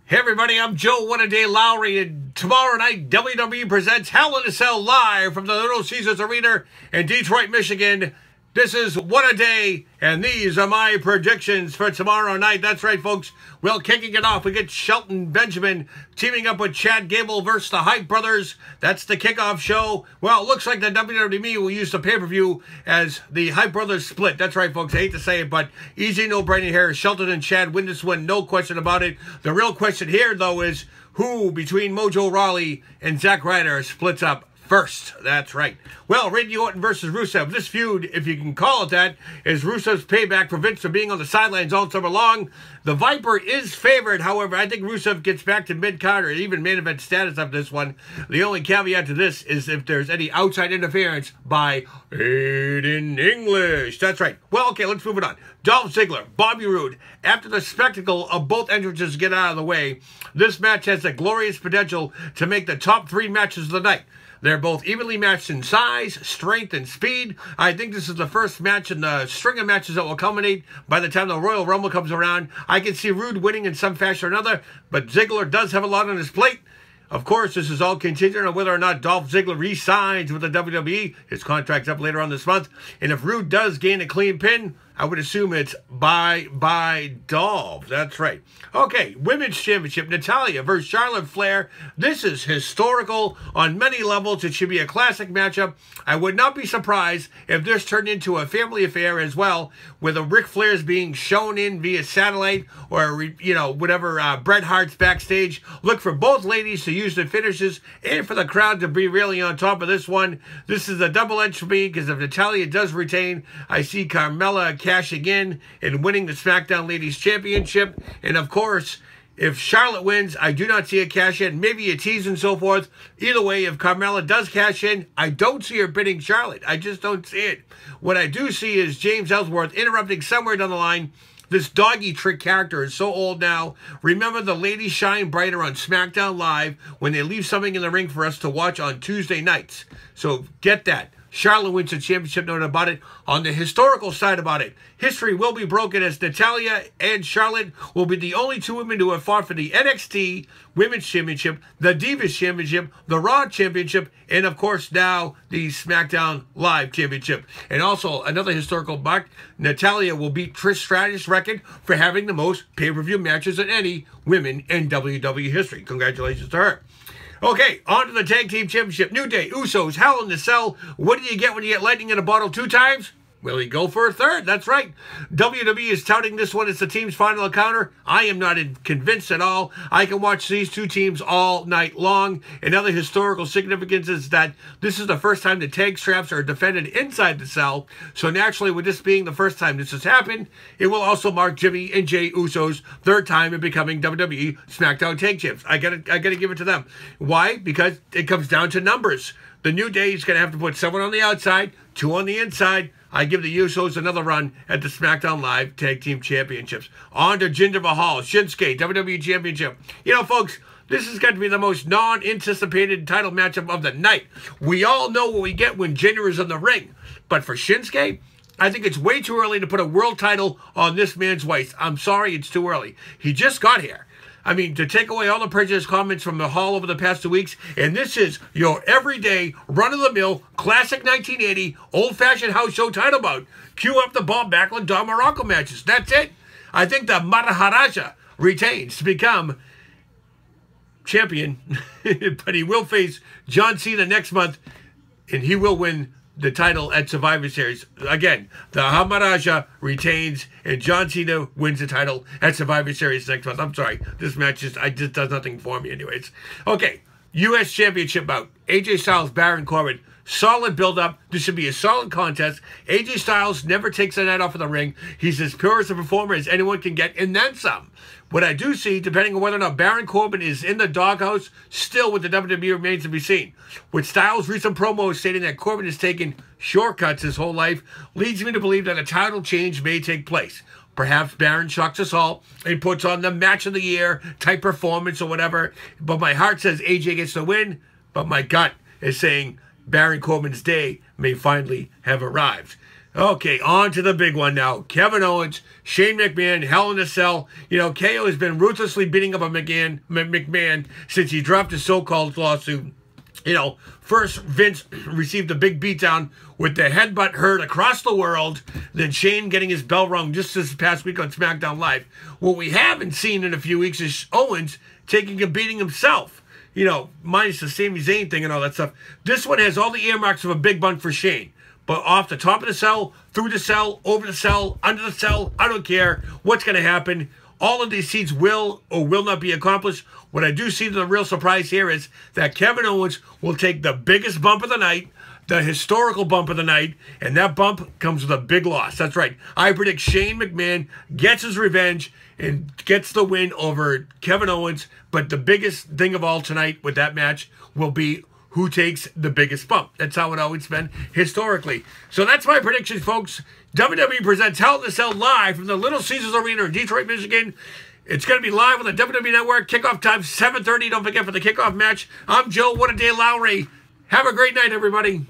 Hey everybody, I'm Joe Whatta Lowry, and tomorrow night WWE presents Hell in a Cell live from the Little Caesars Arena in Detroit, Michigan. This is Whatta, and these are my predictions for tomorrow night. That's right, folks. Well, kicking it off, we get Shelton Benjamin teaming up with Chad Gable versus the Hype Brothers. That's the kickoff show. Well, it looks like the WWE will use the pay-per-view as the Hype Brothers split. That's right, folks. I hate to say it, but easy, no-brainer here. Shelton and Chad win this one, no question about it. The real question here, though, is who between Mojo Rawley and Zack Ryder splits up first. That's right. Well, Randy Orton versus Rusev. This feud, if you can call it that, is Rusev's payback for Vince for being on the sidelines all summer long. The Viper is favored. However, I think Rusev gets back to mid-card or even main event status after this one. The only caveat to this is if there's any outside interference by Aiden English. That's right. Well, okay, let's move it on. Dolph Ziggler, Bobby Roode. After the spectacle of both entrances get out of the way, this match has the glorious potential to make the top 3 matches of the night. They're both evenly matched in size, strength, and speed. I think this is the first match in the string of matches that will culminate by the time the Royal Rumble comes around. I can see Roode winning in some fashion or another, but Ziggler does have a lot on his plate. Of course, this is all contingent on whether or not Dolph Ziggler re-signs with the WWE. His contract's up later on this month. And if Roode does gain a clean pin, I would assume it's bye Dolph. That's right. Okay, Women's Championship, Natalya versus Charlotte Flair. This is historical on many levels. It should be a classic matchup. I would not be surprised if this turned into a family affair as well, with the Ric Flairs being shown in via satellite or, you know, whatever, Bret Hart's backstage. Look for both ladies to use the finishes and for the crowd to be really on top of this one. This is a double-edged for me because if Natalya does retain, I see Carmella cashing in and winning the SmackDown Ladies Championship. And of course, if Charlotte wins, I do not see a cash in, maybe a tease and so forth. Either way, if Carmella does cash in, I don't see her pinning Charlotte. I just don't see it. What I do see is James Ellsworth interrupting somewhere down the line. This doggy trick character is so old now. Remember, the ladies shine brighter on SmackDown Live when they leave something in the ring for us to watch on Tuesday nights. So get that. Charlotte wins the championship, no doubt about it. On the historical side about it, history will be broken as Natalya and Charlotte will be the only 2 women to have fought for the NXT Women's Championship, the Divas Championship, the Raw Championship, and of course now the SmackDown Live Championship. And also another historical mark, Natalya will beat Trish Stratus' record for having the most pay-per-view matches in any women in WWE history. Congratulations to her. Okay, on to the Tag Team Championship. New Day, Usos, Hell in a Cell. What do you get when you get lightning in a bottle 2 times? Will he go for a 3rd? That's right. WWE is touting this one as the team's final encounter. I am not convinced at all. I can watch these 2 teams all night long. Another historical significance is that this is the first time the tag straps are defended inside the cell. So naturally, with this being the first time this has happened, it will also mark Jimmy and Jay Uso's 3rd time in becoming WWE SmackDown Tag Champs. I gotta give it to them. Why? Because it comes down to numbers. The New Day is going to have to put someone on the outside, 2 on the inside. I give the Usos another run at the SmackDown Live Tag Team Championships. On to Jinder Mahal, Shinsuke, WWE Championship. You know, folks, this is going to be the most non-anticipated title matchup of the night. We all know what we get when Jinder is in the ring. But for Shinsuke, I think it's way too early to put a world title on this man's waist. I'm sorry, it's too early. He just got here. I mean, to take away all the prejudice comments from Mahal over the past 2 weeks, and this is your everyday, run-of-the-mill, classic 1980, old-fashioned house show title bout. Cue up the Bob Backlund, Don Morocco matches. That's it. I think the Maharaja retains to become champion, but he will face John Cena next month, and he will win the title at Survivor Series. Again, the Maharaja retains, and John Cena wins the title at Survivor Series next month. I'm sorry. This match just does nothing for me anyways. Okay, U.S. Championship bout. AJ Styles, Baron Corbin. Solid build-up. This should be a solid contest. AJ Styles never takes a night off of the ring. He's as pure as a performer as anyone can get, and then some. What I do see, depending on whether or not Baron Corbin is in the doghouse, still with the WWE remains to be seen. With Styles' recent promos stating that Corbin has taken shortcuts his whole life, leads me to believe that a title change may take place. Perhaps Baron shocks us all and puts on the match of the year type performance or whatever. But my heart says AJ gets the win, but my gut is saying Baron Corbin's day may finally have arrived. Okay, on to the big one now. Kevin Owens, Shane McMahon, Hell in a Cell. You know, KO has been ruthlessly beating up on McMahon since he dropped his so-called lawsuit. You know, first Vince received a big beatdown with the headbutt heard across the world, then Shane getting his bell rung just this past week on SmackDown Live. What we haven't seen in a few weeks is Owens taking a beating himself. You know, minus the Sami Zayn thing and all that stuff. This one has all the earmarks of a big bun for Shane. But off the top of the cell, through the cell, over the cell, under the cell, I don't care what's going to happen. All of these seeds will or will not be accomplished. What I do see the real surprise here is that Kevin Owens will take the biggest bump of the night, the historical bump of the night, and that bump comes with a big loss. That's right. I predict Shane McMahon gets his revenge and gets the win over Kevin Owens. But the biggest thing of all tonight with that match will be who takes the biggest bump. That's how it always been historically. So that's my predictions, folks. WWE presents Hell in a Cell live from the Little Caesars Arena in Detroit, Michigan. It's going to be live on the WWE Network. Kickoff time, 7:30. Don't forget for the kickoff match. I'm Joe Whatta Lowry. Have a great night, everybody.